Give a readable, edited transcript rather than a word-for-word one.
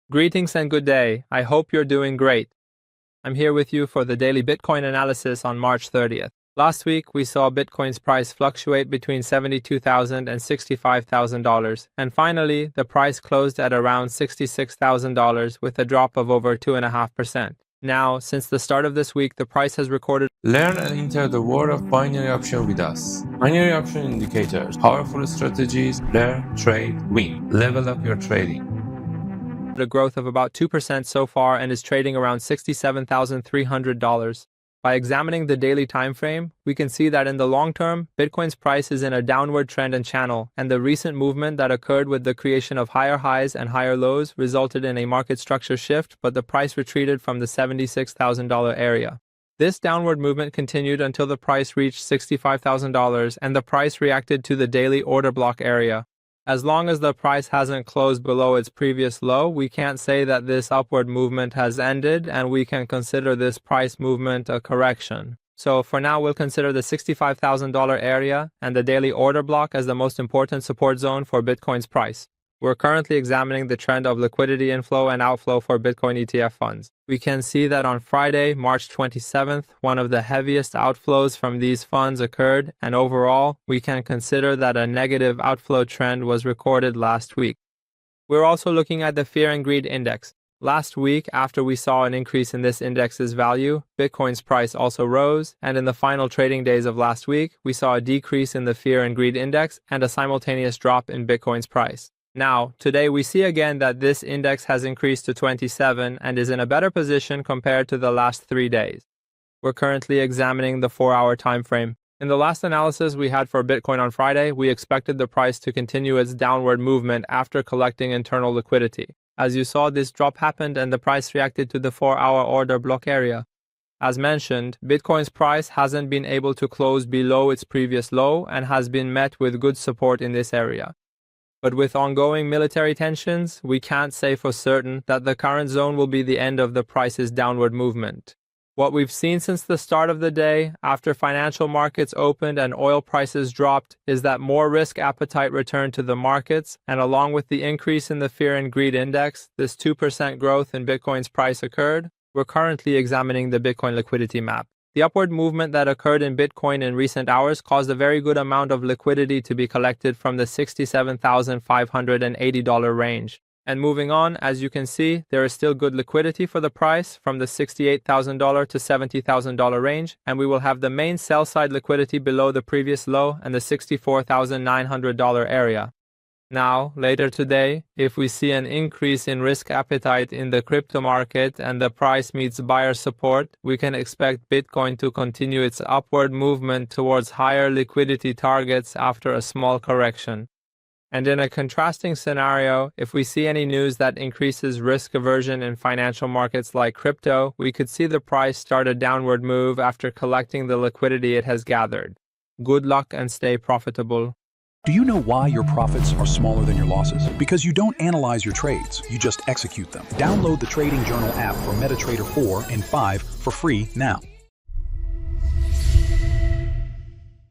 Greetings and good day. I hope you're doing great. I'm here with you for the daily Bitcoin analysis on March 30th. Last week, we saw Bitcoin's price fluctuate between $72,000 and $65,000, and finally, the price closed at around $66,000 with a drop of over 2.5%. Now, since the start of this week, the price has recorded. Learn and enter the world of binary option with us. Binary option indicators, powerful strategies, learn, trade, win. Level up your trading. A growth of about 2% so far and is trading around $67,300. By examining the daily time frame, we can see that in the long term, Bitcoin's price is in a downward trend and channel, and the recent movement that occurred with the creation of higher highs and higher lows resulted in a market structure shift, but the price retreated from the $76,000 area. This downward movement continued until the price reached $65,000 and the price reacted to the daily order block area. As long as the price hasn't closed below its previous low, we can't say that this upward movement has ended, and we can consider this price movement a correction. So for now, we'll consider the $65,000 area and the daily order block as the most important support zone for Bitcoin's price. We're currently examining the trend of liquidity inflow and outflow for Bitcoin ETF funds. We can see that on Friday, March 27th, one of the heaviest outflows from these funds occurred, and overall, we can consider that a negative outflow trend was recorded last week. We're also looking at the Fear and Greed Index. Last week, after we saw an increase in this index's value, Bitcoin's price also rose, and in the final trading days of last week, we saw a decrease in the Fear and Greed Index and a simultaneous drop in Bitcoin's price. Now, today we see again that this index has increased to 27 and is in a better position compared to the last 3 days. We're currently examining the 4-hour time frame. In the last analysis we had for Bitcoin on Friday, we expected the price to continue its downward movement after collecting internal liquidity. As you saw, this drop happened and the price reacted to the 4-hour order block area. As mentioned, Bitcoin's price hasn't been able to close below its previous low and has been met with good support in this area. But with ongoing military tensions, we can't say for certain that the current zone will be the end of the price's downward movement. What we've seen since the start of the day, after financial markets opened and oil prices dropped, is that more risk appetite returned to the markets, and along with the increase in the Fear and Greed Index, this 2% growth in Bitcoin's price occurred. We're currently examining the Bitcoin liquidity map. The upward movement that occurred in Bitcoin in recent hours caused a very good amount of liquidity to be collected from the $67,580 range. And moving on, as you can see, there is still good liquidity for the price from the $68,000 to $70,000 range, and we will have the main sell-side liquidity below the previous low and the $64,900 area. Now, later today, if we see an increase in risk appetite in the crypto market and the price meets buyer support, we can expect Bitcoin to continue its upward movement towards higher liquidity targets after a small correction. And in a contrasting scenario, if we see any news that increases risk aversion in financial markets like crypto, we could see the price start a downward move after collecting the liquidity it has gathered. Good luck and stay profitable. Do you know why your profits are smaller than your losses? Because you don't analyze your trades, you just execute them. Download the Trading Journal app for MetaTrader 4 and 5 for free now.